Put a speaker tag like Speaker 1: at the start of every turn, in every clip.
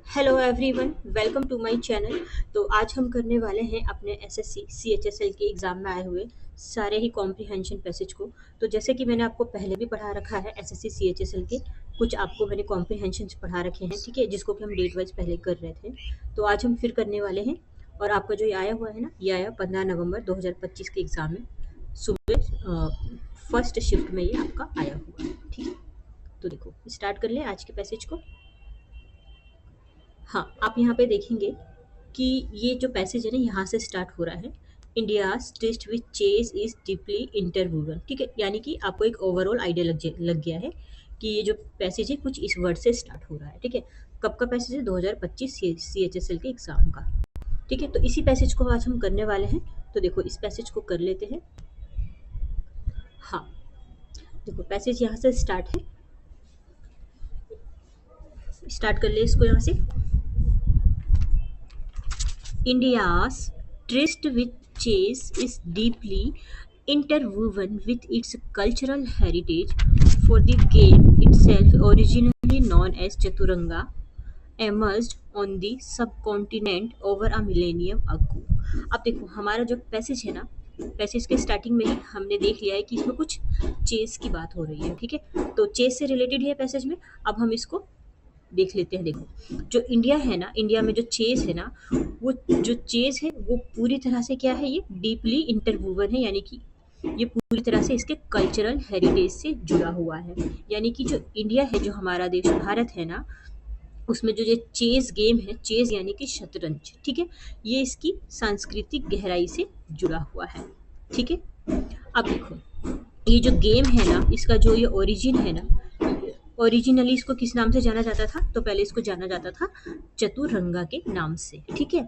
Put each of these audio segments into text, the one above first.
Speaker 1: Hello everyone, welcome to my channel. तो आज हम करने वाले हैं अपने एसएससी सीएचएसएल के एग्ज़ाम में आए हुए सारे ही कॉम्प्रिहेंशन पैसेज को। तो जैसे कि मैंने आपको पहले भी पढ़ा रखा है एसएससी सीएचएसएल के, कुछ आपको मैंने कॉम्प्रिहेंशन पढ़ा रखे हैं, ठीक है, जिसको कि हम डेट वाइज पहले कर रहे थे। तो आज हम फिर करने वाले हैं। और आपका जो ये आया हुआ है ना, ये आया 15 नवंबर 2025 के एग्ज़ाम में सुबह फर्स्ट शिफ्ट में ये आपका आया हुआ है, ठीक है। तो देखो, स्टार्ट कर लें आज के पैसेज को। हाँ, आप यहाँ पे देखेंगे कि ये जो पैसेज है ना, यहाँ से स्टार्ट हो रहा है। India's twist with chess is deeply interwoven, ठीक है, यानी कि आपको एक ओवरऑल आइडिया लग गया है कि ये जो पैसेज है कुछ इस वर्ड से स्टार्ट हो रहा है, ठीक है। कब का पैसेज है? 2025 सीएचएसएल के एग्जाम का, ठीक है। तो इसी पैसेज को आज हम करने वाले हैं। तो देखो, इस पैसेज को कर लेते हैं। हाँ, देखो पैसेज यहाँ से स्टार्ट है। स्टार्ट कर ले इसको यहाँ से। India's tryst with chess is deeply interwoven with its cultural heritage, for the game itself, originally known as Chaturanga, emerged on the subcontinent over a millennium ago. अब देखो, हमारा जो पैसेज है ना, पैसेज के स्टार्टिंग में ही हमने देख लिया है कि इसमें कुछ चेस की बात हो रही है, ठीक है। तो चेस से रिलेटेड है पैसेज में। अब हम इसको देख लेते हैं। देखो, जो इंडिया है ना, इंडिया में जो चेस है ना, वो जो चेस है वो पूरी तरह से क्या है, ये डीपली इंटरवूवन है, यानी कि ये पूरी तरह से इसके कल्चरल हेरिटेज से जुड़ा हुआ है। यानी कि जो इंडिया है, जो हमारा देश भारत है ना, उसमें जो ये चेस गेम है, चेस यानी कि शतरंज, ठीक है, ये इसकी सांस्कृतिक गहराई से जुड़ा हुआ है, ठीक है। अब देखो, ये जो गेम है ना, इसका जो ये ओरिजिन है ना, ओरिजिनली इसको किस नाम से जाना जाता था? तो पहले इसको जाना जाता था चतुरंगा के नाम से, ठीक है।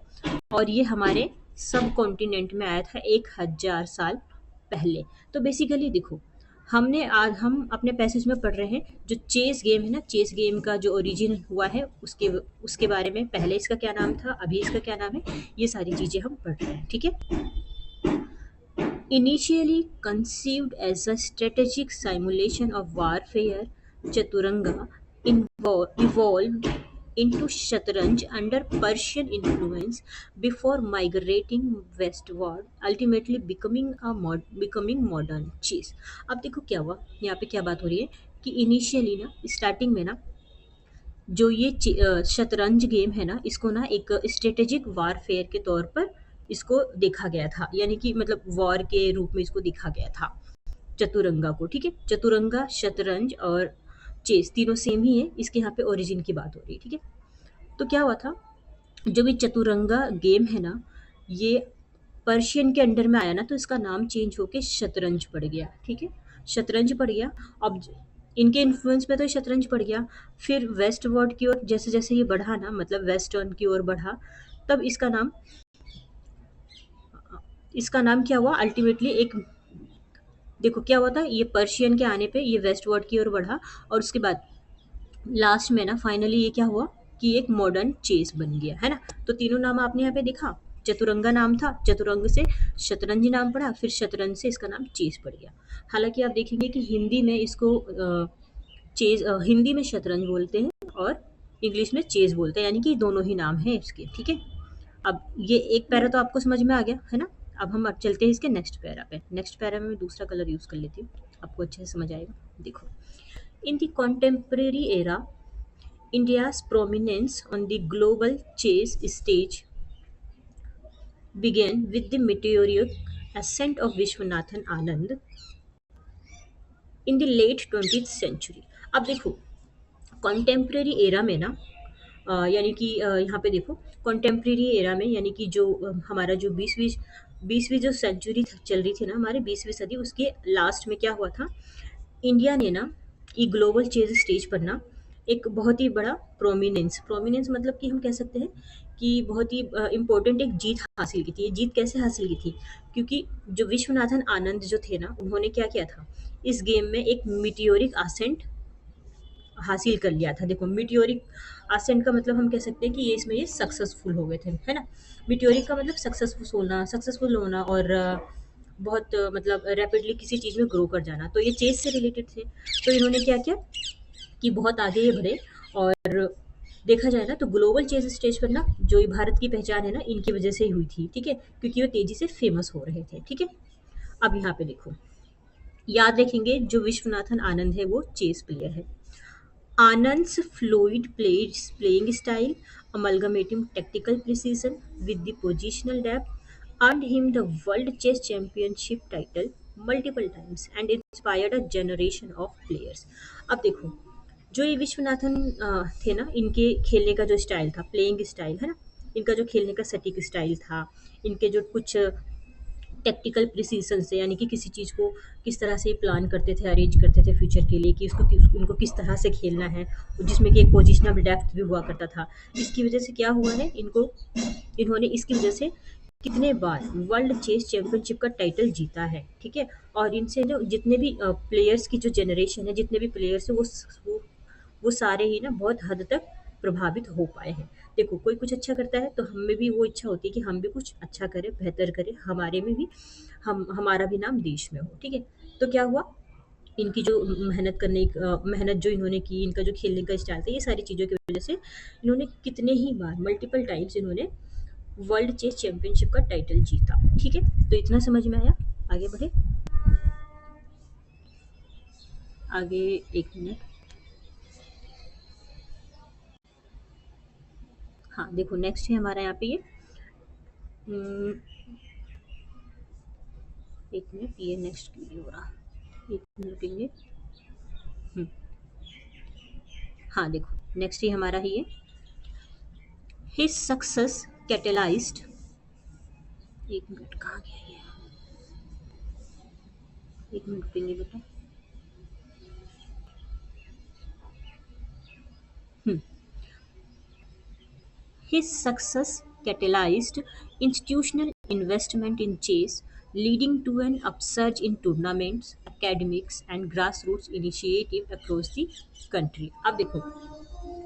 Speaker 1: और ये हमारे सब कॉन्टिनेंट में आया था 1000 साल पहले। तो बेसिकली देखो, हम अपने पैसेज में पढ़ रहे हैं जो चेस गेम है ना, चेस गेम का जो ओरिजिन हुआ है उसके उसके बारे में। पहले इसका क्या नाम था, अभी इसका क्या नाम है, ये सारी चीज़ें हम पढ़ रहे हैं, ठीक है। Initially conceived as a strategic simulation of warfare, Chaturanga evolved into Shatranj under Persian influence before migrating westward, ultimately becoming modern chess. अब देखो क्या हुआ, यहाँ पे क्या बात हो रही है कि इनिशियली ना, स्टार्टिंग में ना, जो ये शतरंज गेम है ना, इसको ना एक स्ट्रेटेजिक वारफेयर के तौर पर इसको देखा गया था, यानी कि मतलब वॉर के रूप में इसको देखा गया था चतुरंगा को, ठीक है। चतुरंगा, शतरंज और चेस तीनों सेम ही है। इसके यहाँ पे ओरिजिन की बात हो रही है, ठीक है। तो क्या हुआ था, जब ये चतुरंगा गेम है ना, ये पर्शियन के अंडर में आया ना, तो इसका नाम चेंज होके शतरंज पड़ गया, ठीक है। शतरंज पड़ गया। अब इनके इन्फ्लुएंस में तो शतरंज पड़ गया। फिर वेस्ट वर्ड की ओर जैसे जैसे ये बढ़ा ना, मतलब वेस्टर्न की ओर बढ़ा, तब इसका नाम क्या हुआ अल्टीमेटली, एक देखो क्या हुआ था, ये पर्शियन के आने पे ये वेस्ट वर्ड की ओर बढ़ा, और उसके बाद लास्ट में ना फाइनली ये क्या हुआ कि एक मॉडर्न चेस बन गया, है ना। तो तीनों नाम आपने यहाँ पे देखा। चतुरंगा नाम था, चतुरंग से शतरंज नाम पड़ा, फिर शतरंज से इसका नाम चेस पड़ गया। हालांकि आप देखेंगे कि हिंदी में इसको हिंदी में शतरंज बोलते हैं और इंग्लिश में चेस बोलते हैं, यानी कि दोनों ही नाम हैं इसके, ठीक है। अब ये एक पैरा तो आपको समझ में आ गया है ना। अब हम चलते हैं इसके नेक्स्ट पैरा पे। नेक्स्ट पैरा में मैं दूसरा कलर यूज़ कर लेती हूँ, आपको अच्छे से समझ आएगा। देखो, in the contemporary era, India's prominence on the global chess stage began with the meteoric ascent of Vishwanathan Anand in the late 20th century. अब देखो, कॉन्टेम्प्रेरी एरा में ना, यानी कि यहाँ पे देखो, कॉन्टेम्प्रेरी एरा में यानी कि जो हमारा जो बीसवीं जो सेंचुरी चल रही थी ना, हमारे 20वीं सदी, उसके लास्ट में क्या हुआ था, इंडिया ने ना ये ग्लोबल चेज स्टेज पर ना एक बहुत ही बड़ा प्रोमिनेंस मतलब कि हम कह सकते हैं कि बहुत ही इम्पोर्टेंट एक जीत हासिल की थी। ये जीत कैसे हासिल की थी? क्योंकि जो विश्वनाथन आनंद जो थे ना, उन्होंने क्या किया था, इस गेम में एक मिटियोरिक आसेंट हासिल कर लिया था। देखो, मिटियोरिक आसेंट का मतलब हम कह सकते हैं कि ये सक्सेसफुल हो गए थे, है ना। मिटियोरिक का मतलब सक्सेसफुल होना और बहुत मतलब रैपिडली किसी चीज़ में ग्रो कर जाना। तो ये चेस से रिलेटेड थे। तो इन्होंने क्या किया कि बहुत आगे ये बढ़े और देखा जाए ना तो ग्लोबल चेस स्टेज पर ना जो ये भारत की पहचान है ना इनकी वजह से ही हुई थी, ठीक है, क्योंकि वो तेजी से फेमस हो रहे थे, ठीक है। अब यहाँ पे देखो, याद रखेंगे जो विश्वनाथन आनंद है वो चेस प्लेयर है। Anand's fluid playing style, amalgamating tactical precision with the positional depth, earned him the World Chess Championship title multiple times and inspired a generation of players. अब देखो, जो ये विश्वनाथन थे ना, इनके खेलने का जो स्टाइल था, प्लेइंग स्टाइल है ना, इनका जो खेलने का सटीक स्टाइल था, इनके जो कुछ टेक्टिकल प्रिसीजन से, यानी कि किसी चीज़ को किस तरह से प्लान करते थे, अरेंज करते थे फ्यूचर के लिए कि उनको किस तरह से खेलना है, जिसमें कि एक पोजिशनल डेप्थ भी हुआ करता था। इसकी वजह से क्या हुआ है, इन्होंने इसकी वजह से कितने बार वर्ल्ड चेस चैंपियनशिप का टाइटल जीता है, ठीक है। और इनसे जो जितने भी प्लेयर्स की जो जनरेशन है, जितने भी प्लेयर्स है वो सारे ही ना बहुत हद तक प्रभावित हो पाए हैं। देखो, कोई कुछ अच्छा करता है तो हमें भी वो इच्छा होती है कि हम भी कुछ अच्छा करें, बेहतर करें, हमारे में भी हमारा भी नाम देश में हो, ठीक है। तो क्या हुआ, इनकी जो मेहनत जो इन्होंने की, इनका जो खेलने का स्टाइल था, ये सारी चीज़ों की वजह से इन्होंने कितने ही बार, मल्टीपल टाइम्स इन्होंने वर्ल्ड चेस चैंपियनशिप का टाइटल जीता, ठीक है। तो इतना समझ में आया, आगे बढ़े, आगे, एक मिनट। हाँ देखो, नेक्स्ट है हमारा यहाँ पे ये, हम्म, एक मिनट, ये नेक्स्ट क्यों नहीं हो रहा, एक मिनट रुकेंगे। हम्म, हाँ देखो, नेक्स्ट ही हमारा ही है, हिज सक्सेस कैटेलाइज्ड, एक मिनट कहाँ गया ये, एक मिनट रुकेंगे बेटा। हम्म, his success catalyzed institutional investment in chess, leading to an upsurge in tournaments, academics, and grassroots initiative across the country. अब देखो,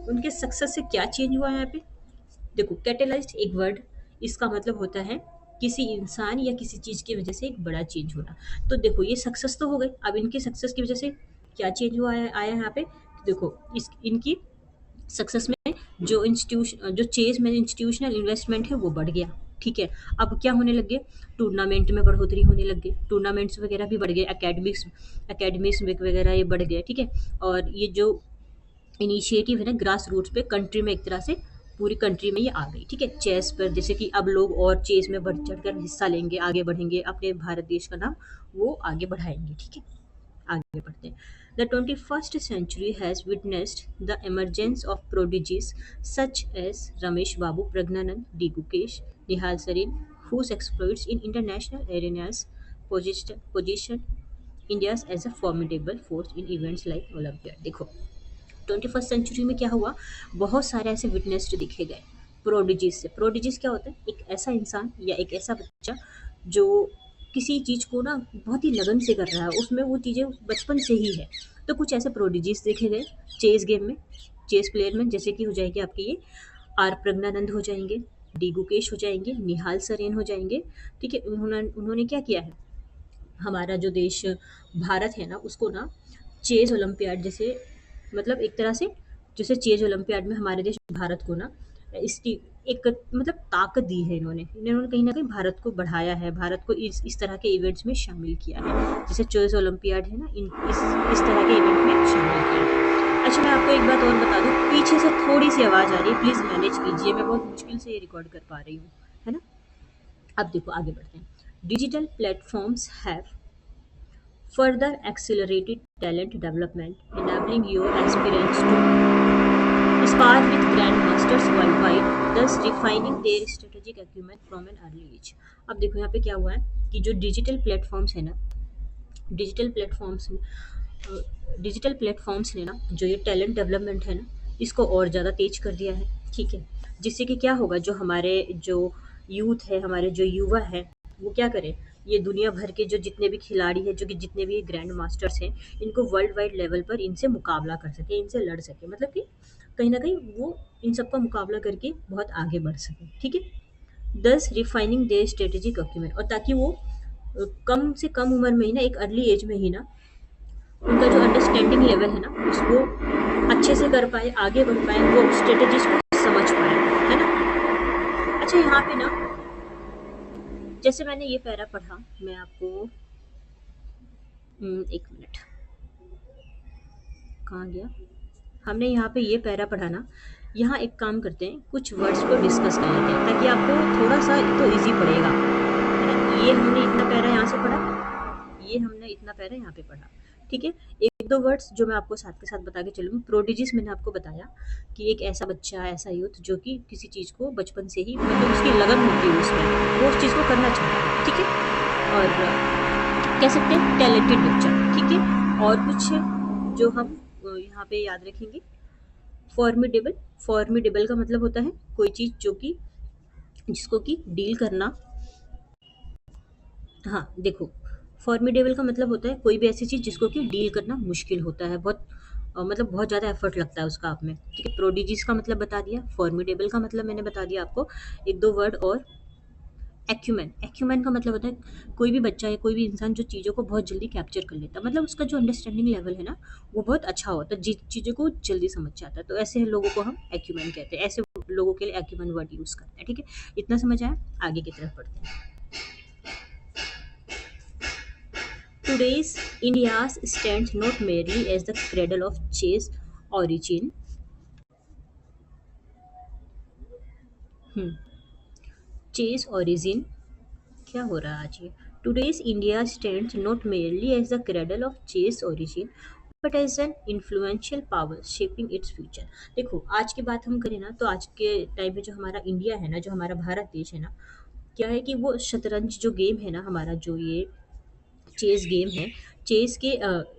Speaker 1: उनके सक्सेस से क्या चेंज हुआ है यहाँ पे। देखो, कैटेलाइज्ड एक वर्ड, इसका मतलब होता है किसी इंसान या किसी चीज़ की वजह से एक बड़ा चेंज होना। तो देखो, ये सक्सेस तो हो गई, अब इनकी सक्सेस की वजह से क्या चेंज हुआ है, आया यहाँ पे। देखो, इस इनकी सक्सेस में जो चेज़ में इंस्टीट्यूशनल इन्वेस्टमेंट है वो बढ़ गया, ठीक है। अब क्या होने लग गए, टूर्नामेंट में बढ़ोतरी होने लग गई, टूर्नामेंट्स वगैरह भी बढ़ गए, एकेडमिक्स वगैरह ये बढ़ गए, ठीक है। और ये जो इनिशिएटिव है ना ग्रास रूट्स पे, कंट्री में एक तरह से पूरी कंट्री में ये आ गई, ठीक है। चेस पर जैसे कि अब लोग और चेस में बढ़ चढ़ कर हिस्सा लेंगे, आगे बढ़ेंगे, अपने भारत देश का नाम वो आगे बढ़ाएंगे, ठीक है। आगे बढ़ते हैं। The 21st century has witnessed the emergence of prodigies such as Ramesh Babu, Pragnanand, D. Gukesh, Nihal Sarin, whose exploits in international arenas position India as a formidable force in events like Olympiad. देखो, 21st century में क्या हुआ, बहुत सारे ऐसे witnessed दिखे गए prodigies से। प्रोडिजीज क्या होता है, एक ऐसा इंसान या एक ऐसा बच्चा जो किसी चीज़ को ना बहुत ही लगन से कर रहा है, उसमें वो चीज़ें बचपन से ही है। तो कुछ ऐसे प्रोडिजीज देखे गए चेस गेम में, चेस प्लेयर में, जैसे कि हो जाएंगे आपके ये आर प्रज्ञानंद हो जाएंगे, डी गुकेश हो जाएंगे, निहाल सरेन हो जाएंगे, ठीक है। उन्होंने उन्होंने क्या किया है, हमारा जो देश भारत है ना उसको ना चेज़ ओलंपियाड जैसे, मतलब एक तरह से जैसे चेज़ ओलंपियाड में हमारे देश भारत को ना इसकी एक मतलब ताकत दी है, इन्होंने कहीं न कहीं भारत को बढ़ाया है, भारत को इस तरह के इवेंट्स में शामिल किया है। जैसे चेज़ ओलंपियाड है ना, इन इस तरह के इवेंट में शामिल किया है। अच्छा, मैं आपको एक बात और बता दूँ, पीछे से थोड़ी-सी आवाज़ आ रही है, प्लीज़ मैनेज कीजिए, मैं बहुत मुश्किल से ये रिकॉर्ड कर पा रही हूँ, है ना? अब देखो, आगे बढ़ते हैं। Digital platforms have further accelerated talent development, enabling your aspirants to spar with grandmasters worldwide, thus refining their strategic acumen from an early age. अब देखो यहाँ पे क्या हुआ है कि जो डिजिटल प्लेटफॉर्म्स डिजिटल प्लेटफॉर्म्स ने ना जो ये टैलेंट डेवलपमेंट है ना, इसको और ज़्यादा तेज कर दिया है, ठीक है। जिससे कि क्या होगा, जो हमारे जो यूथ है, हमारे जो युवा है, वो क्या करें, ये दुनिया भर के जो जितने भी खिलाड़ी हैं, जो कि जितने भी ग्रैंड मास्टर्स हैं, इनको वर्ल्ड वाइड लेवल पर इनसे मुकाबला कर सके, इनसे लड़ सके, मतलब कि कहीं ना कहीं वो इन सबका मुकाबला करके बहुत आगे बढ़ सके, ठीक है। दस रिफाइनिंग देयर स्ट्रेटेजिक अक्यूमेंट, और ताकि वो कम से कम उम्र में ही ना, एक अर्ली एज में ही ना, उनका जो अंडरस्टैंडिंग लेवल है ना उसको अच्छे से कर पाए, आगे बढ़ पाए, वो स्ट्रेटेजीज को समझ पाए, है ना? अच्छा, यहाँ पे ना, जैसे मैंने ये पैरा पढ़ा, मैं आपको, एक मिनट, कहाँ गया? हमने यहाँ पे ये पैरा पढ़ा ना, यहाँ एक काम करते हैं, कुछ वर्ड्स को डिस्कस कर लेते हैं ताकि आपको थोड़ा सा तो इजी पड़ेगा, है ना? ये हमने इतना पैरा यहाँ से पढ़ा, ये हमने इतना पैरा यहाँ पे पढ़ा, ठीक है? एक दो वर्ड्स जो मैं आपको साथ के साथ बता के चलूँगी। प्रोडिजिस मैंने आपको बताया कि एक ऐसा बच्चा, ऐसा यूथ जो कि किसी चीज़ को बचपन से ही, मतलब उसकी लगन होती है उसमें, वो उस चीज़ को करना चाहता है, ठीक है? और कह सकते हैं टैलेंटेड बच्चा, ठीक है? और कुछ जो हम यहाँ पे याद रखेंगे, फॉर्मिडेबल। फॉर्मिडेबल का मतलब होता है कोई चीज़ जो कि, जिसको कि डील करना, हाँ, देखो, फॉर्मिडेबल का मतलब होता है कोई भी ऐसी चीज़ जिसको कि डील करना मुश्किल होता है, बहुत मतलब बहुत ज़्यादा एफर्ट लगता है उसका आप में, ठीक है? प्रोडिजीज का मतलब बता दिया, फॉर्मिडेबल का मतलब मैंने बता दिया आपको, एक दो वर्ड और। एक्यूमेन, एक्यूमेन का मतलब होता है कोई भी बच्चा या कोई भी इंसान जो चीज़ों को बहुत जल्दी कैप्चर कर लेता है, मतलब उसका जो अंडरस्टैंडिंग लेवल है ना, वो बहुत अच्छा होता है, चीज़ों को जल्दी समझ जाता है, तो ऐसे लोगों को हम एक्यूमेन कहते हैं, ऐसे लोगों के लिए एक्यूमेन वर्ड यूज़ करते हैं, ठीक है? इतना समझ आया? आगे की तरफ बढ़ते हैं। Today's India stands not merely as the cradle of chess origin, hmm, chess origin, क्या हो रहा है आज ये? Today's India stands not merely as the cradle of chess origin, but as an influential power shaping its future. देखो, आज की बात हम करें ना, तो आज के टाइम में जो हमारा इंडिया है ना, जो हमारा भारत देश है ना, क्या है कि वो शतरंज जो गेम है ना हमारा, जो ये चेस गेम है, चेस के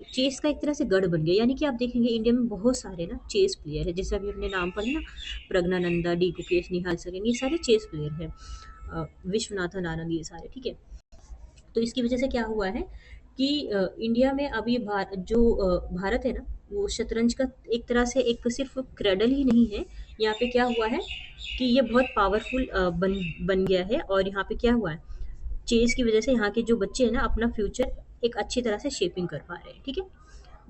Speaker 1: चेस का एक तरह से गढ़ बन गया, यानी कि आप देखेंगे इंडिया में बहुत सारे ना चेस प्लेयर है, जैसे अभी अपने नाम पढ़े ना, प्रज्ञानंदा, डी गुकेश, निहाल सरीन, ये सारे चेस प्लेयर हैं, विश्वनाथन आनंद, ये सारे, ठीक है? तो इसकी वजह से क्या हुआ है कि इंडिया में अब ये भारत है ना, वो शतरंज का एक तरह से एक सिर्फ क्रेडल ही नहीं है, यहाँ पे क्या हुआ है कि ये बहुत पावरफुल बन बन गया है, और यहाँ पे क्या हुआ है, चेज़ की वजह से यहाँ के जो बच्चे हैं ना, अपना फ्यूचर एक अच्छी तरह से शेपिंग कर पा रहे हैं, ठीक है?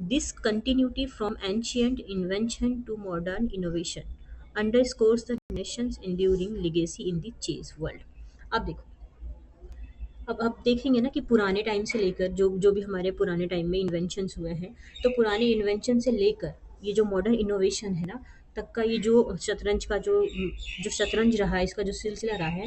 Speaker 1: This continuity from ancient invention to modern innovation underscores the nation's enduring legacy in the chess world. अब देखो, अब देखेंगे ना कि पुराने टाइम से लेकर जो जो भी हमारे पुराने टाइम में इन्वेंशंस हुए हैं, तो पुराने इन्वेंशन से लेकर ये जो मॉडर्न इनोवेशन है ना, तक का ये जो शतरंज का जो शतरंज रहा है, इसका जो सिलसिला रहा है,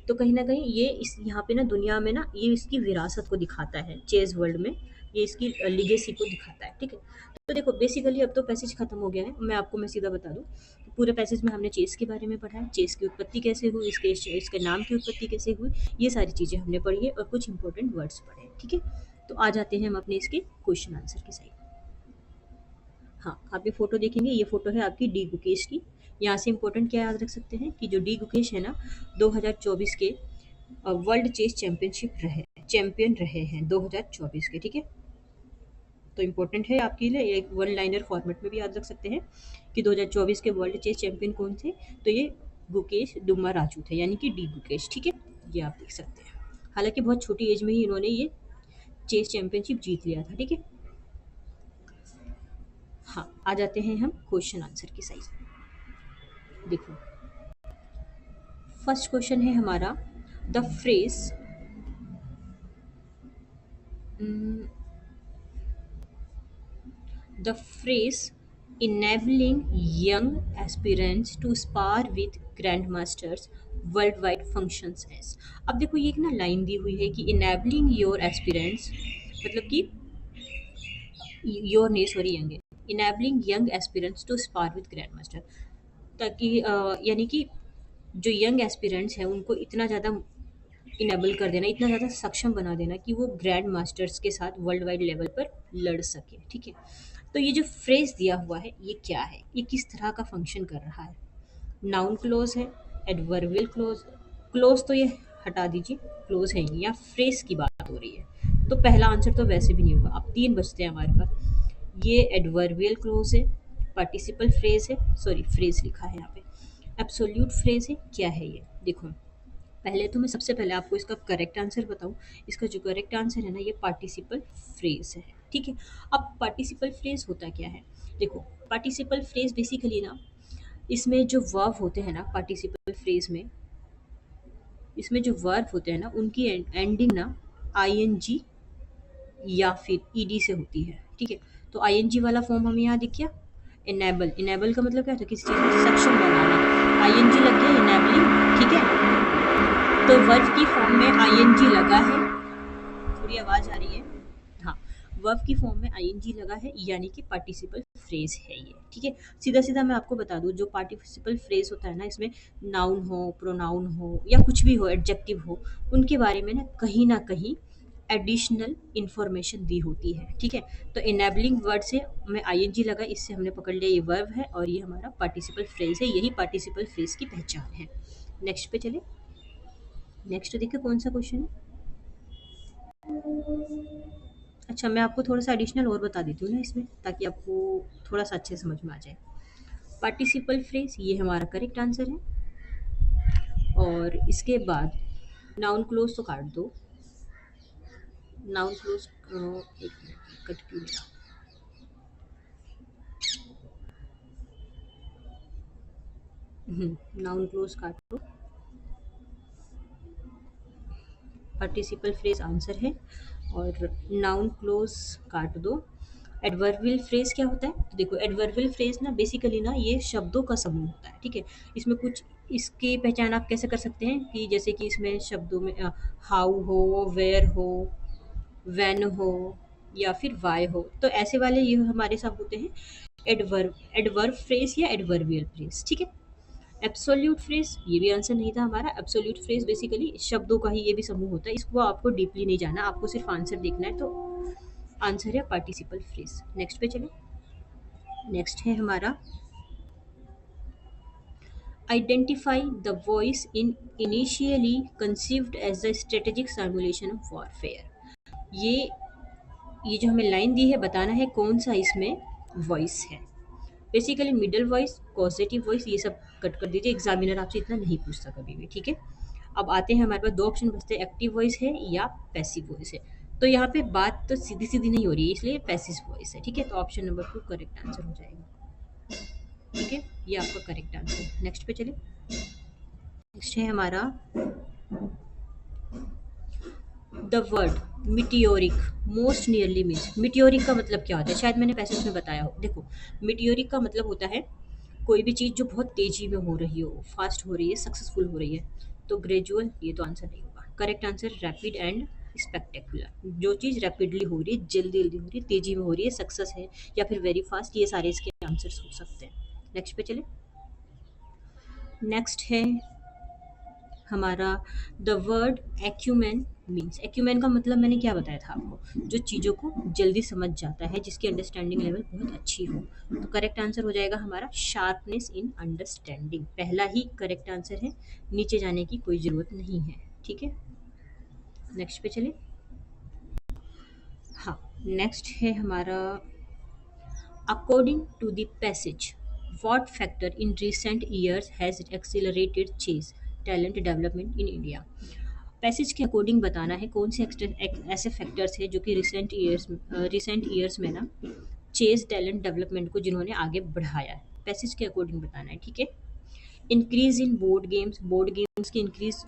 Speaker 1: तो कहीं न कहीं ये इस यहाँ पे ना दुनिया में ना ये इसकी विरासत को दिखाता है, चेस वर्ल्ड में, ये इसकी लेगेसी को दिखाता है, ठीक है? तो देखो, बेसिकली अब तो पैसेज खत्म हो गया है, मैं सीधा बता दूँ, पूरे पैसेज में हमने चेस के बारे में पढ़ा है, चेस की उत्पत्ति कैसे हुई, इसके नाम की उत्पत्ति कैसे हुई, ये सारी चीज़ें हमने पढ़ी है, और कुछ इंपॉर्टेंट वर्ड्स पढ़े हैं, ठीक है? तो आ जाते हैं हम अपने इसके क्वेश्चन आंसर के साइड। हाँ, आप ये फोटो देखेंगे, ये फोटो है आपकी डी गुकेश की। यहाँ से इंपॉर्टेंट क्या याद रख सकते हैं कि जो डी गुकेश है ना, 2024 के वर्ल्ड चेस चैंपियन रहे हैं 2024 के, ठीक है? तो इम्पोर्टेंट है आपके लिए, एक वन लाइनर फॉर्मेट में भी याद रख सकते हैं कि 2024 के वर्ल्ड चेस चैंपियन कौन थे, तो ये गुकेश दुम्मा राजू थे, यानी कि डी गुकेश, ठीक है? ये आप देख सकते हैं। हालांकि बहुत छोटी एज में ही इन्होंने ये चेस चैंपियनशिप जीत लिया था, ठीक है? हाँ, आ जाते हैं हम क्वेश्चन आंसर की साइड। देखो, फर्स्ट क्वेश्चन है हमारा, the phrase the phrase enabling young aspirants to spar with grandmasters worldwide functions as। अब देखो, ये एक ना लाइन दी हुई है कि enabling your aspirants, मतलब कि योर नहीं, sorry, young, enabling young aspirants to spar with grandmaster, ताकि यानी कि जो यंग एस्पिरेंट्स हैं उनको इतना ज़्यादा इनेबल कर देना, इतना ज़्यादा सक्षम बना देना कि वो ग्रैंड मास्टर्स के साथ वर्ल्ड वाइड लेवल पर लड़ सके, ठीक है? तो ये जो फ्रेज दिया हुआ है, ये क्या है, ये किस तरह का फंक्शन कर रहा है? नाउन क्लोज है, एडवर्बियल क्लोज, क्लोज तो ये हटा दीजिए, क्लोज है नहीं, या फ्रेज की बात हो रही है, तो पहला आंसर तो वैसे भी नहीं होगा। अब तीन बचते हैं हमारे पास, ये एडवर्बियल क्लोज है, पार्टिसिपल फ्रेज है, सॉरी फ्रेज लिखा है यहाँ पे, एब्सोल्यूट फ्रेज है, क्या है ये? देखो, पहले तो मैं सबसे पहले आपको इसका करेक्ट आंसर बताऊं। इसका जो करेक्ट आंसर है ना, ये पार्टिसिपल फ्रेज है, ठीक है? अब पार्टिसिपल फ्रेज होता क्या है? देखो, पार्टिसिपल फ्रेज बेसिकली ना, इसमें जो वर्ब होते हैं ना पार्टिसिपल फ्रेज में, इसमें जो वर्ब होते हैं ना उनकी एंडिंग ना आईएनजी या फिर ईडी से होती है, ठीक है। तो आईएनजी वाला फॉर्म हमें यहाँ दिख गया। इनेबल, इनेबल का मतलब क्या होता है, किसी चीज़ में सक्षम बनाना। आईएनजी लग गया इनेबलिंग, ठीक है। तो वर्ब की फॉर्म में आईएनजी लगा है, थोड़ी आवाज आ रही है। हाँ, वर्ब की फॉर्म में आईएनजी लगा है, यानी कि पार्टिसिपल फ्रेज है ये, ठीक है। सीधा सीधा मैं आपको बता दूं, जो पार्टिसिपल फ्रेज होता है ना, इसमें नाउन हो, प्रोनाउन हो या कुछ भी हो, एडजेक्टिव हो, उनके बारे में ना कहीं एडिशनल इंफॉर्मेशन दी होती है, ठीक है। तो इनेबलिंग वर्ड से में आईएनजी लगा, इससे हमने पकड़ लिया ये वर्ब है और ये हमारा पार्टिसिपल फ्रेज है। यही पार्टिसिपल फ्रेज की पहचान है। नेक्स्ट पे चले। नेक्स्ट देखिए कौन सा क्वेश्चन है। अच्छा, मैं आपको थोड़ा सा एडिशनल और बता देती हूँ ना इसमें, ताकि आपको थोड़ा सा अच्छे से समझ में आ जाए। पार्टिसिपल फ्रेज ये हमारा करेक्ट आंसर है। और इसके बाद नाउन क्लोज तो काट दो। नाउन क्लोज, एक मिनट कट क्यों गया। नाउन क्लोज काट दो। पार्टिसिपल फ्रेज आंसर है और नाउन क्लोज काट दो। एडवर्बियल फ्रेज क्या होता है, तो देखो एडवर्बियल फ्रेज ना बेसिकली ना ये शब्दों का समूह होता है, ठीक है। इसमें कुछ, इसकी पहचान आप कैसे कर सकते हैं कि जैसे कि इसमें शब्दों में हाउ हो, वेयर हो, व्हेन हो या फिर वाई हो, तो ऐसे वाले ये हमारे साथ होते हैं एडवर्ब, एडवर्ब फ्रेज या एडवर्बियल फ्रेज, ठीक है। एब्सोल्यूट फ्रेज ये भी आंसर नहीं था हमारा। एब्सोल्यूट फ्रेज बेसिकली शब्दों का ही ये भी समूह होता है, इसको आपको डीपली नहीं जाना, आपको सिर्फ आंसर देखना है। तो आंसर है पार्टिसिपल फ्रेज। नेक्स्ट पे चले। नेक्स्ट है हमारा identify the voice in initially conceived as the strategic simulation of warfare. ये ये जो हमें लाइन दी है, बताना है कौन सा इसमें वॉइस है। Basically middle voice, positive voice, ये सब कट कर दीजिए, एग्जामिनर आपसे इतना नहीं पूछता कभी भी, ठीक है। अब आते हैं, हमारे पास दो ऑप्शन बचते हैं, एक्टिव वॉइस है या पैसिव वॉइस है। तो यहाँ पे बात तो सीधी सीधी नहीं हो रही है, इसलिए पैसिव वॉइस है, ठीक है। तो ऑप्शन नंबर 2 करेक्ट आंसर हो जाएगा, ठीक है। ये आपका करेक्ट आंसर है। नेक्स्ट पे चले। नेक्स्ट है हमारा the word meteoric most nearly means. Meteoric का मतलब क्या होता है, शायद मैंने पैसेज में बताया हो। देखो, मिटियोरिक का मतलब होता है कोई भी चीज़ जो बहुत तेजी में हो रही हो, फास्ट हो रही है, सक्सेसफुल हो रही है। तो ग्रेजुअल ये तो आंसर नहीं होगा। Correct answer rapid and spectacular. जो चीज़ रैपिडली हो रही है, जल्दी जल्दी हो रही है, तेजी में हो रही है, सक्सेस है, या फिर वेरी फास्ट, ये सारे इसके आंसर्स हो सकते हैं। नेक्स्ट पे चले। नेक्स्ट है हमारा the word acumen means. Acumen का मतलब मैंने क्या बताया था आपको, जो चीज़ों को जल्दी समझ जाता है, जिसकी अंडरस्टैंडिंग लेवल बहुत अच्छी हो। तो करेक्ट आंसर हो जाएगा हमारा शार्पनेस इन अंडरस्टैंडिंग। पहला ही करेक्ट आंसर है, नीचे जाने की कोई ज़रूरत नहीं है, ठीक है। नेक्स्ट पे चले। हाँ, नेक्स्ट है हमारा according to the passage, what factor in recent years has accelerated chess talent development in India? Passage के अकॉर्डिंग बताना है कौन से ऐसे फैक्टर्स हैं जो कि रिसेंट ईयर्स में ना चेस टैलेंट डेवलपमेंट को जिन्होंने आगे बढ़ाया है। पैसेज के अकॉर्डिंग बताना है, ठीक है। इंक्रीज इन बोर्ड गेम्स की इंक्रीज,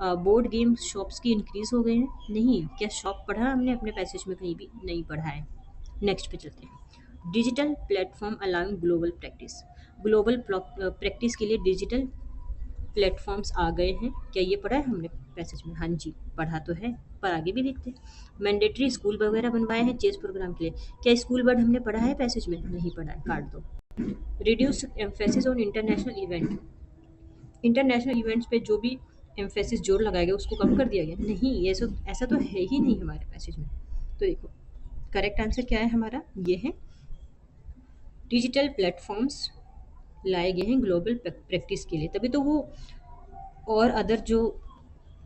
Speaker 1: बोर्ड गेम शॉप्स की इंक्रीज हो गए हैं। नहीं, क्या शॉप पढ़ा हमने अपने पैसेज में, कहीं भी नहीं पढ़ा है। नेक्स्ट पे चलते हैं। Digital platform allowing global practice. Global practice के लिए डिजिटल प्लेटफॉर्म्स आ गए हैं, क्या ये पढ़ा है हमने पैसेज में? हाँ जी, पढ़ा तो है, पर आगे भी देखते हैं। मैंडेटरी स्कूल वगैरह बनवाए हैं चेस प्रोग्राम के लिए, क्या स्कूल वर्ड हमने पढ़ा है पैसेज में? नहीं पढ़ा है, काट दो। Reduce emphasis on international event. International events पे जो भी एम्फेसिस जोर लगाया गया उसको कम कर दिया गया? नहीं, ये ऐसा तो है ही नहीं हमारे पैसेज में। तो देखो, करेक्ट आंसर क्या है हमारा, ये है डिजिटल प्लेटफॉर्म्स लाए गए हैं ग्लोबल प्रैक्टिस के लिए, तभी तो वो और अदर जो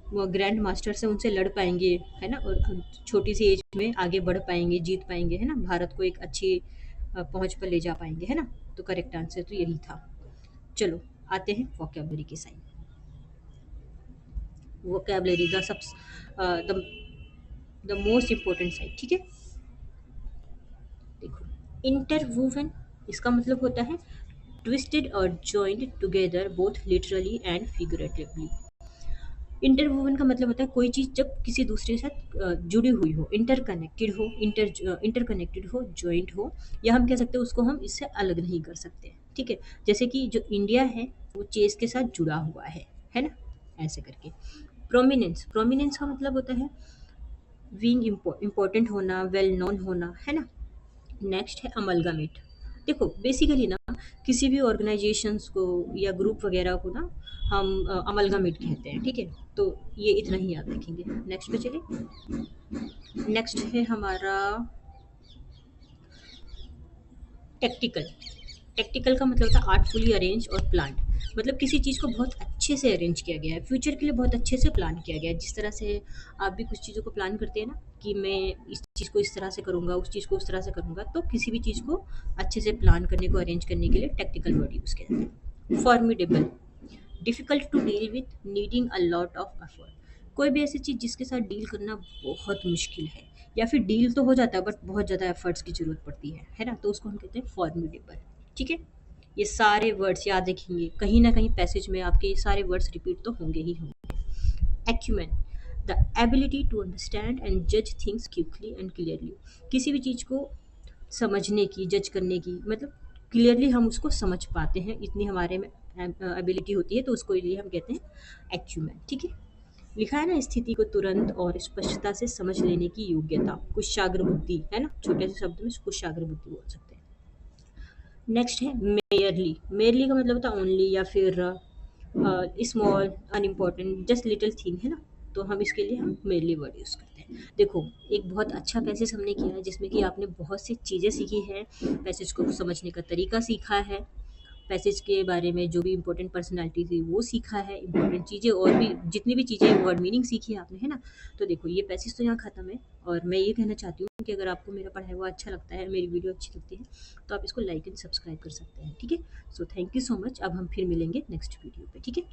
Speaker 1: वो ग्रैंड मास्टर्स हैं उनसे लड़ पाएंगे, है ना, और छोटी सी एज में आगे बढ़ पाएंगे, जीत पाएंगे, है ना, भारत को एक अच्छी पहुंच पर ले जा पाएंगे, है ना। तो करेक्ट आंसर तो यही था। चलो, आते हैं वोकेबलरी के sign. Vocabulary the the most important side, ठीक है। देखो, इंटरवूवन इसका मतलब होता है ट्विस्टेड और joined together both literally and figuratively. Interwoven का मतलब होता है कोई चीज़ जब किसी दूसरे के साथ जुड़ी हुई हो, इंटरकनेक्टेड हो, इंटरकनेक्टेड हो, जॉइंट हो, या हम कह सकते हैं उसको हम इससे अलग नहीं कर सकते। ठीक है? जैसे कि जो इंडिया है वो चेस के साथ जुड़ा हुआ है ना? ऐसे करके। प्रोमिनेंस, प्रोमिनेंस का मतलब होता है बीइंग इम्पोर्टेंट होना, वेल नोन होना, है ना? नेक्स्ट है अमलगामेट। देखो बेसिकली ना किसी भी ऑर्गेनाइजेशंस को या ग्रुप वगैरह को ना हम अमलगामेट कहते हैं। ठीक है? तो ये इतना ही याद रखेंगे। नेक्स्ट पे चलिए। नेक्स्ट है हमारा टेक्टिकल। टेक्टिकल का मतलब होता है आर्टफुली अरेंज और प्लान। मतलब किसी चीज़ को बहुत अच्छे से अरेंज किया गया है, फ्यूचर के लिए बहुत अच्छे से प्लान किया गया है। जिस तरह से आप भी कुछ चीज़ों को प्लान करते हैं ना कि मैं इस चीज़ को इस तरह से करूँगा, उस चीज़ को उस तरह से करूँगा, तो किसी भी चीज़ को अच्छे से प्लान करने को, अरेंज करने के लिए टेक्टिकल वर्ड यूज़ किया जाता है। Formidable, difficult to deal with, needing a lot of effort. कोई भी ऐसी चीज़ जिसके साथ डील करना बहुत मुश्किल है, या फिर डील तो हो जाता है बट बहुत ज़्यादा एफर्ट्स की ज़रूरत पड़ती है ना? तो उसको हम कहते हैं फॉर्मिडेबल। ठीक है? ये सारे वर्ड्स याद रखेंगे, कहीं न कहीं पैसेज में आपके ये सारे वर्ड्स रिपीट तो होंगे ही होंगे। Acumen, the ability to understand and जज थिंग्स क्विकली एंड क्लियरली। किसी भी चीज़ को समझने की, जज करने की, मतलब क्लियरली हम उसको समझ पाते हैं, इतनी हमारे में एबिलिटी होती है, तो उसको लिए हम कहते हैं एक्यूमेन। ठीक है? लिखा है ना, स्थिति को तुरंत और स्पष्टता से समझ लेने की योग्यता, कुशाग्र बुद्धि, है ना? छोटे से शब्द में कुशाग्र बुद्धि बोल सकते हैं। नेक्स्ट है मेयरली। मेयरली का मतलब होता है ओनली, या फिर small, unimportant, just little thing, है ना? तो हम इसके लिए हम मेयरली वर्ड यूज़ करते हैं। देखो एक बहुत अच्छा पैसेज हमने किया है जिसमें कि आपने बहुत सी चीज़ें सीखी हैं, पैसेज को समझने का तरीका सीखा है, पैसेज के बारे में जो भी इम्पोर्टेंट पर्सनैलिटी थी वो सीखा है, इम्पोर्टेंट चीज़ें और भी जितनी भी चीज़ें वर्ड मीनिंग सीखी है आपने, है ना? तो देखो ये पैसेज तो यहाँ ख़त्म है, और मैं ये कहना चाहती हूँ कि अगर आपको मेरा पढ़ाया हुआ अच्छा लगता है, मेरी वीडियो अच्छी लगती है, तो आप इसको लाइक एंड सब्सक्राइब कर सकते हैं। ठीक है? So thank you so much. अब हम फिर मिलेंगे नेक्स्ट वीडियो पे। ठीक है?